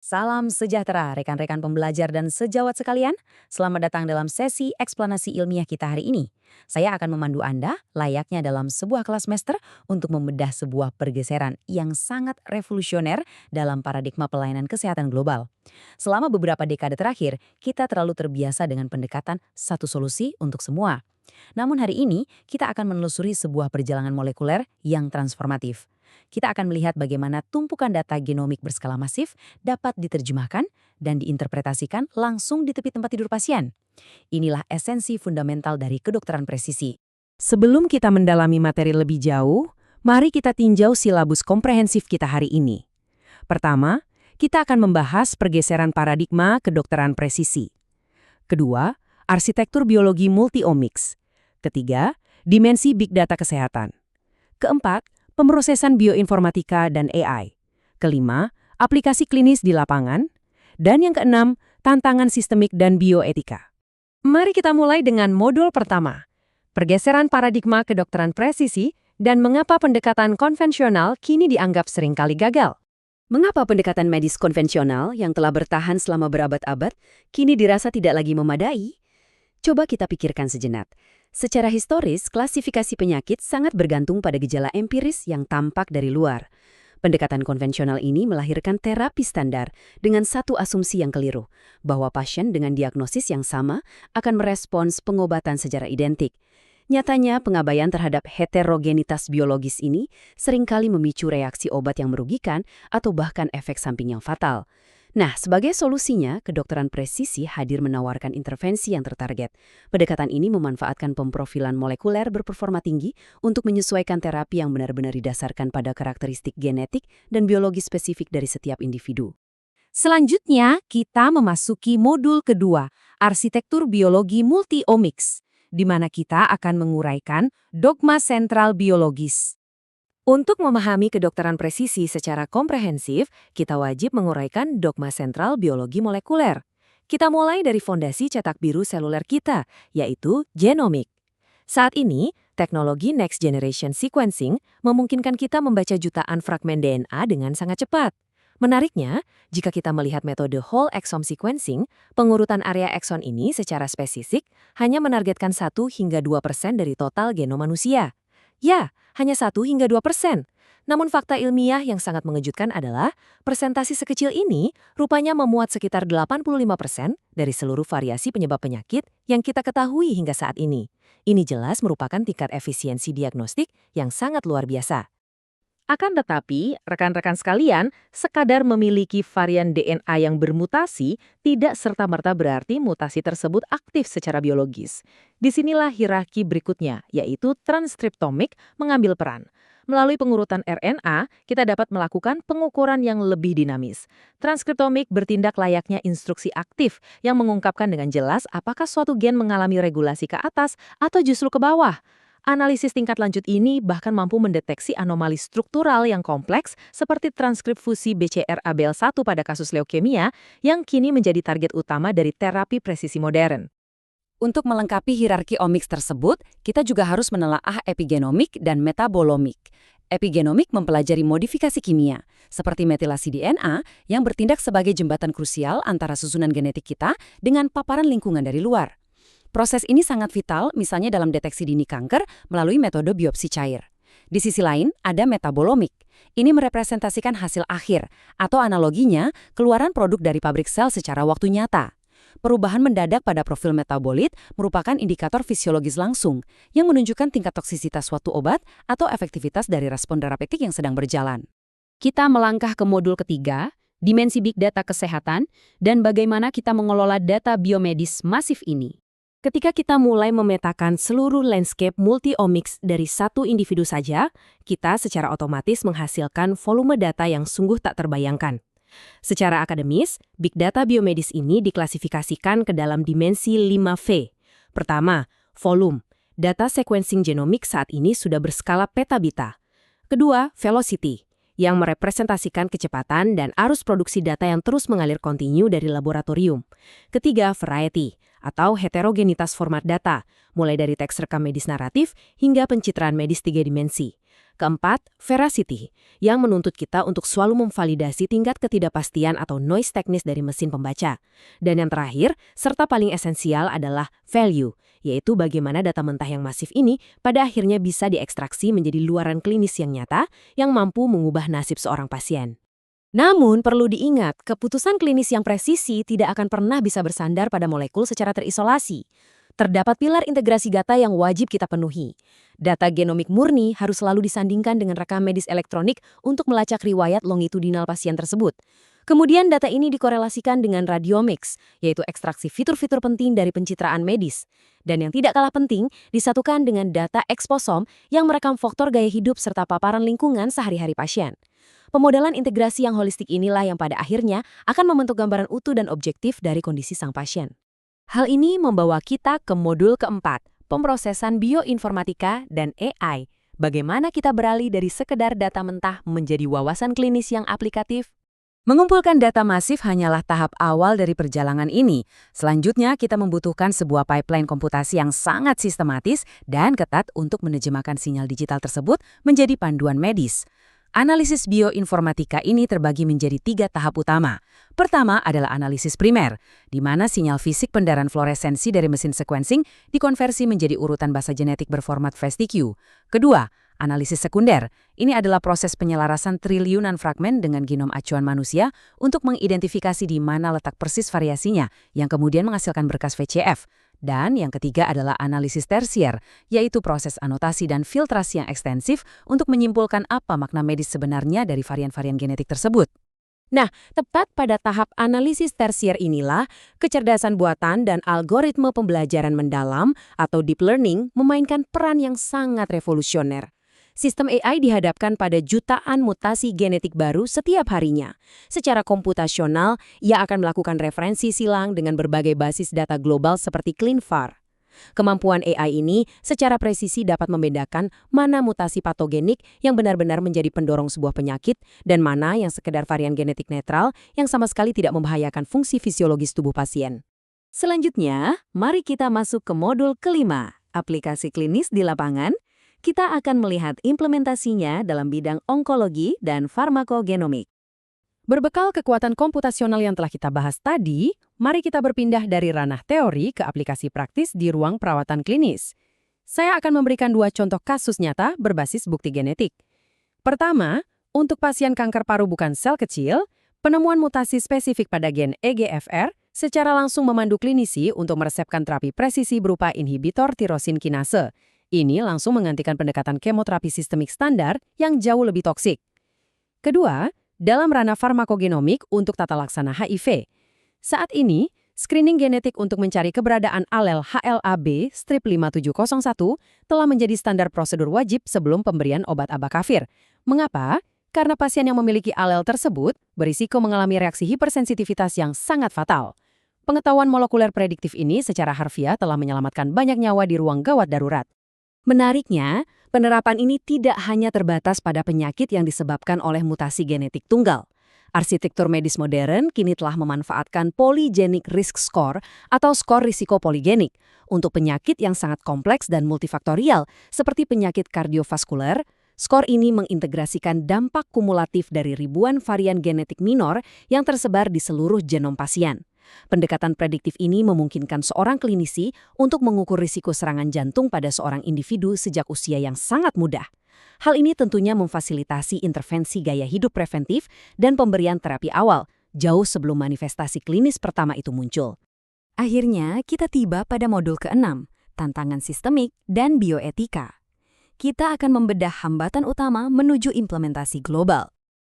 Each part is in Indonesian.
Salam sejahtera rekan-rekan pembelajar dan sejawat sekalian. Selamat datang dalam sesi eksplanasi ilmiah kita hari ini. Saya akan memandu Anda layaknya dalam sebuah kelas master untuk membedah sebuah pergeseran yang sangat revolusioner dalam paradigma pelayanan kesehatan global. Selama beberapa dekade terakhir, kita terlalu terbiasa dengan pendekatan satu solusi untuk semua. Namun hari ini, kita akan menelusuri sebuah perjalanan molekuler yang transformatif. Kita akan melihat bagaimana tumpukan data genomik berskala masif dapat diterjemahkan dan diinterpretasikan langsung di tepi tempat tidur pasien. Inilah esensi fundamental dari kedokteran presisi. Sebelum kita mendalami materi lebih jauh, mari kita tinjau silabus komprehensif kita hari ini. Pertama, kita akan membahas pergeseran paradigma kedokteran presisi. Kedua, arsitektur biologi multi-omics. Ketiga, dimensi big data kesehatan. Keempat, pemrosesan bioinformatika dan AI. Kelima, aplikasi klinis di lapangan. Dan yang keenam, tantangan sistemik dan bioetika. Mari kita mulai dengan modul pertama. Pergeseran paradigma kedokteran presisi dan mengapa pendekatan konvensional kini dianggap seringkali gagal. Mengapa pendekatan medis konvensional yang telah bertahan selama berabad-abad kini dirasa tidak lagi memadai? Coba kita pikirkan sejenak. Secara historis, klasifikasi penyakit sangat bergantung pada gejala empiris yang tampak dari luar. Pendekatan konvensional ini melahirkan terapi standar dengan satu asumsi yang keliru, bahwa pasien dengan diagnosis yang sama akan merespons pengobatan secara identik. Nyatanya, pengabaian terhadap heterogenitas biologis ini seringkali memicu reaksi obat yang merugikan atau bahkan efek samping yang fatal. Nah, sebagai solusinya, kedokteran presisi hadir menawarkan intervensi yang tertarget. Pendekatan ini memanfaatkan pemprofilan molekuler berperforma tinggi untuk menyesuaikan terapi yang benar-benar didasarkan pada karakteristik genetik dan biologi spesifik dari setiap individu. Selanjutnya, kita memasuki modul kedua, arsitektur biologi multi-omics, di mana kita akan menguraikan dogma sentral biologis. Untuk memahami kedokteran presisi secara komprehensif, kita wajib menguraikan dogma sentral biologi molekuler. Kita mulai dari fondasi cetak biru seluler kita, yaitu genomik. Saat ini, teknologi next generation sequencing memungkinkan kita membaca jutaan fragmen DNA dengan sangat cepat. Menariknya, jika kita melihat metode whole exome sequencing, pengurutan area ekson ini secara spesifik hanya menargetkan 1 hingga 2% dari total genom manusia. Ya, hanya 1 hingga 2%. Namun fakta ilmiah yang sangat mengejutkan adalah persentase sekecil ini rupanya memuat sekitar 85% dari seluruh variasi penyebab penyakit yang kita ketahui hingga saat ini. Ini jelas merupakan tingkat efisiensi diagnostik yang sangat luar biasa. Akan tetapi, rekan-rekan sekalian, sekadar memiliki varian DNA yang bermutasi tidak serta-merta berarti mutasi tersebut aktif secara biologis. Disinilah hierarki berikutnya, yaitu transkriptomik mengambil peran. Melalui pengurutan RNA, kita dapat melakukan pengukuran yang lebih dinamis. Transkriptomik bertindak layaknya instruksi aktif yang mengungkapkan dengan jelas apakah suatu gen mengalami regulasi ke atas atau justru ke bawah. Analisis tingkat lanjut ini bahkan mampu mendeteksi anomali struktural yang kompleks seperti transkrip fusi BCR-ABL1 pada kasus leukemia yang kini menjadi target utama dari terapi presisi modern. Untuk melengkapi hierarki omics tersebut, kita juga harus menelaah epigenomik dan metabolomik. Epigenomik mempelajari modifikasi kimia, seperti metilasi DNA yang bertindak sebagai jembatan krusial antara susunan genetik kita dengan paparan lingkungan dari luar. Proses ini sangat vital, misalnya dalam deteksi dini kanker melalui metode biopsi cair. Di sisi lain, ada metabolomik. Ini merepresentasikan hasil akhir, atau analoginya, keluaran produk dari pabrik sel secara waktu nyata. Perubahan mendadak pada profil metabolit merupakan indikator fisiologis langsung yang menunjukkan tingkat toksisitas suatu obat atau efektivitas dari respon terapeutik yang sedang berjalan. Kita melangkah ke modul ketiga, dimensi big data kesehatan, dan bagaimana kita mengelola data biomedis masif ini. Ketika kita mulai memetakan seluruh landscape multi-omics dari satu individu saja, kita secara otomatis menghasilkan volume data yang sungguh tak terbayangkan. Secara akademis, big data biomedis ini diklasifikasikan ke dalam dimensi 5V. Pertama, volume. Data sequencing genomik saat ini sudah berskala petabita. Kedua, velocity, yang merepresentasikan kecepatan dan arus produksi data yang terus mengalir kontinu dari laboratorium. Ketiga, variety, atau heterogenitas format data, mulai dari teks rekam medis naratif hingga pencitraan medis 3 dimensi. Keempat, veracity, yang menuntut kita untuk selalu memvalidasi tingkat ketidakpastian atau noise teknis dari mesin pembaca. Dan yang terakhir, serta paling esensial adalah value, yaitu bagaimana data mentah yang masif ini pada akhirnya bisa diekstraksi menjadi luaran klinis yang nyata yang mampu mengubah nasib seorang pasien. Namun, perlu diingat, keputusan klinis yang presisi tidak akan pernah bisa bersandar pada molekul secara terisolasi. Terdapat pilar integrasi data yang wajib kita penuhi. Data genomik murni harus selalu disandingkan dengan rekam medis elektronik untuk melacak riwayat longitudinal pasien tersebut. Kemudian data ini dikorelasikan dengan radiomics, yaitu ekstraksi fitur-fitur penting dari pencitraan medis. Dan yang tidak kalah penting, disatukan dengan data eksposom yang merekam faktor gaya hidup serta paparan lingkungan sehari-hari pasien. Pemodelan integrasi yang holistik inilah yang pada akhirnya akan membentuk gambaran utuh dan objektif dari kondisi sang pasien. Hal ini membawa kita ke modul keempat, pemrosesan bioinformatika dan AI. Bagaimana kita beralih dari sekedar data mentah menjadi wawasan klinis yang aplikatif? Mengumpulkan data masif hanyalah tahap awal dari perjalanan ini. Selanjutnya, kita membutuhkan sebuah pipeline komputasi yang sangat sistematis dan ketat untuk menerjemahkan sinyal digital tersebut menjadi panduan medis. Analisis bioinformatika ini terbagi menjadi 3 tahap utama. Pertama adalah analisis primer, di mana sinyal fisik pendarahan fluoresensi dari mesin sequencing dikonversi menjadi urutan basa genetik berformat FASTQ. Kedua, analisis sekunder. Ini adalah proses penyelarasan triliunan fragmen dengan genom acuan manusia untuk mengidentifikasi di mana letak persis variasinya, yang kemudian menghasilkan berkas VCF. Dan yang ketiga adalah analisis tersier, yaitu proses anotasi dan filtrasi yang ekstensif untuk menyimpulkan apa makna medis sebenarnya dari varian-varian genetik tersebut. Nah, tepat pada tahap analisis tersier inilah, kecerdasan buatan dan algoritma pembelajaran mendalam atau deep learning memainkan peran yang sangat revolusioner. Sistem AI dihadapkan pada jutaan mutasi genetik baru setiap harinya. Secara komputasional, ia akan melakukan referensi silang dengan berbagai basis data global seperti ClinVar. Kemampuan AI ini secara presisi dapat membedakan mana mutasi patogenik yang benar-benar menjadi pendorong sebuah penyakit dan mana yang sekedar varian genetik netral yang sama sekali tidak membahayakan fungsi fisiologis tubuh pasien. Selanjutnya, mari kita masuk ke modul kelima, aplikasi klinis di lapangan. Kita akan melihat implementasinya dalam bidang onkologi dan farmakogenomik. Berbekal kekuatan komputasional yang telah kita bahas tadi, mari kita berpindah dari ranah teori ke aplikasi praktis di ruang perawatan klinis. Saya akan memberikan 2 contoh kasus nyata berbasis bukti genetik. Pertama, untuk pasien kanker paru bukan sel kecil, penemuan mutasi spesifik pada gen EGFR secara langsung memandu klinisi untuk meresepkan terapi presisi berupa inhibitor tirosin kinase. Ini langsung menggantikan pendekatan kemoterapi sistemik standar yang jauh lebih toksik. Kedua, dalam ranah farmakogenomik untuk tata laksana HIV. Saat ini, screening genetik untuk mencari keberadaan alel HLA-B strip 5701 telah menjadi standar prosedur wajib sebelum pemberian obat abakavir. Mengapa? Karena pasien yang memiliki alel tersebut berisiko mengalami reaksi hipersensitivitas yang sangat fatal. Pengetahuan molekuler prediktif ini secara harfiah telah menyelamatkan banyak nyawa di ruang gawat darurat. Menariknya, penerapan ini tidak hanya terbatas pada penyakit yang disebabkan oleh mutasi genetik tunggal. Arsitektur medis modern kini telah memanfaatkan polygenic risk score atau skor risiko poligenik untuk penyakit yang sangat kompleks dan multifaktorial seperti penyakit kardiovaskuler. Skor ini mengintegrasikan dampak kumulatif dari ribuan varian genetik minor yang tersebar di seluruh genom pasien. Pendekatan prediktif ini memungkinkan seorang klinisi untuk mengukur risiko serangan jantung pada seorang individu sejak usia yang sangat muda. Hal ini tentunya memfasilitasi intervensi gaya hidup preventif dan pemberian terapi awal, jauh sebelum manifestasi klinis pertama itu muncul. Akhirnya, kita tiba pada modul ke-6, tantangan sistemik dan bioetika. Kita akan membedah hambatan utama menuju implementasi global.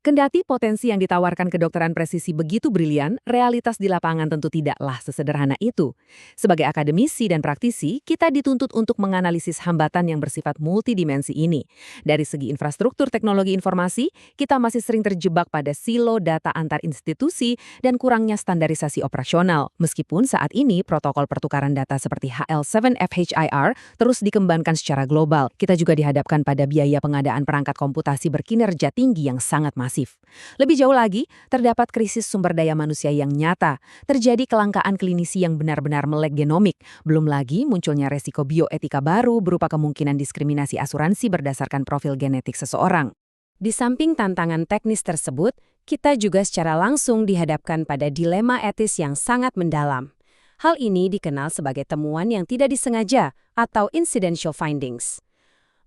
Kendati potensi yang ditawarkan kedokteran presisi begitu brilian, realitas di lapangan tentu tidaklah sesederhana itu. Sebagai akademisi dan praktisi, kita dituntut untuk menganalisis hambatan yang bersifat multidimensi ini. Dari segi infrastruktur teknologi informasi, kita masih sering terjebak pada silo data antar institusi dan kurangnya standarisasi operasional. Meskipun saat ini protokol pertukaran data seperti HL7FHIR terus dikembangkan secara global, kita juga dihadapkan pada biaya pengadaan perangkat komputasi berkinerja tinggi yang sangat masif. masif. Lebih jauh lagi, terdapat krisis sumber daya manusia yang nyata, terjadi kelangkaan klinisi yang benar-benar melek genomik, belum lagi munculnya resiko bioetika baru berupa kemungkinan diskriminasi asuransi berdasarkan profil genetik seseorang. Di samping tantangan teknis tersebut, kita juga secara langsung dihadapkan pada dilema etis yang sangat mendalam. Hal ini dikenal sebagai temuan yang tidak disengaja atau incidental findings.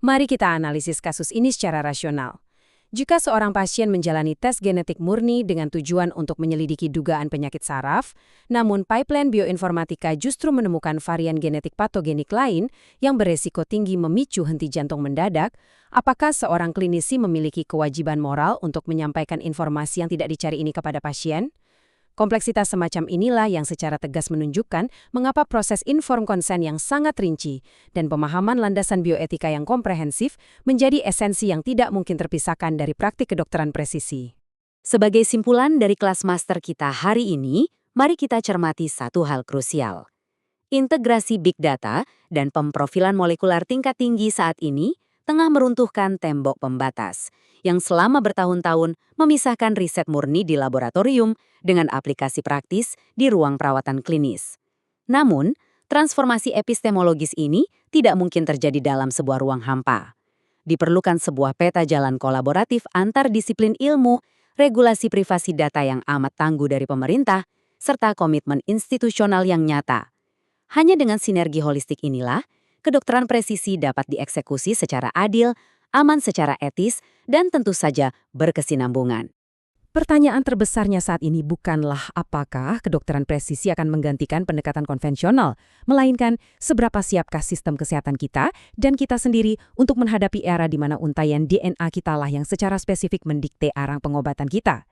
Mari kita analisis kasus ini secara rasional. Jika seorang pasien menjalani tes genetik murni dengan tujuan untuk menyelidiki dugaan penyakit saraf, namun pipeline bioinformatika justru menemukan varian genetik patogenik lain yang beresiko tinggi memicu henti jantung mendadak, apakah seorang klinisi memiliki kewajiban moral untuk menyampaikan informasi yang tidak dicari ini kepada pasien? Kompleksitas semacam inilah yang secara tegas menunjukkan mengapa proses informed consent yang sangat rinci dan pemahaman landasan bioetika yang komprehensif menjadi esensi yang tidak mungkin terpisahkan dari praktik kedokteran presisi. Sebagai simpulan dari kelas master kita hari ini, mari kita cermati satu hal krusial. Integrasi big data dan pemprofilan molekuler tingkat tinggi saat ini tengah meruntuhkan tembok pembatas yang selama bertahun-tahun memisahkan riset murni di laboratorium dengan aplikasi praktis di ruang perawatan klinis. Namun, transformasi epistemologis ini tidak mungkin terjadi dalam sebuah ruang hampa. Diperlukan sebuah peta jalan kolaboratif antar disiplin ilmu, regulasi privasi data yang amat tangguh dari pemerintah, serta komitmen institusional yang nyata. Hanya dengan sinergi holistik inilah, kedokteran presisi dapat dieksekusi secara adil, aman secara etis, dan tentu saja berkesinambungan. Pertanyaan terbesarnya saat ini bukanlah apakah kedokteran presisi akan menggantikan pendekatan konvensional, melainkan seberapa siapkah sistem kesehatan kita dan kita sendiri untuk menghadapi era di mana untaian DNA kitalah yang secara spesifik mendikte arah pengobatan kita.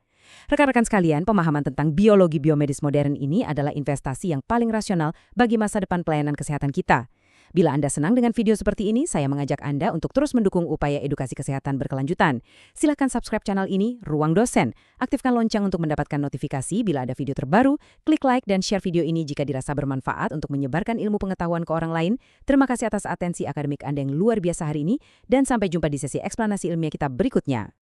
Rekan-rekan sekalian, pemahaman tentang biologi biomedis modern ini adalah investasi yang paling rasional bagi masa depan pelayanan kesehatan kita. Bila Anda senang dengan video seperti ini, saya mengajak Anda untuk terus mendukung upaya edukasi kesehatan berkelanjutan. Silakan subscribe channel ini, Ruang Dosen. Aktifkan lonceng untuk mendapatkan notifikasi bila ada video terbaru, klik like dan share video ini jika dirasa bermanfaat untuk menyebarkan ilmu pengetahuan ke orang lain. Terima kasih atas atensi akademik Anda yang luar biasa hari ini, dan sampai jumpa di sesi eksplanasi ilmiah kita berikutnya.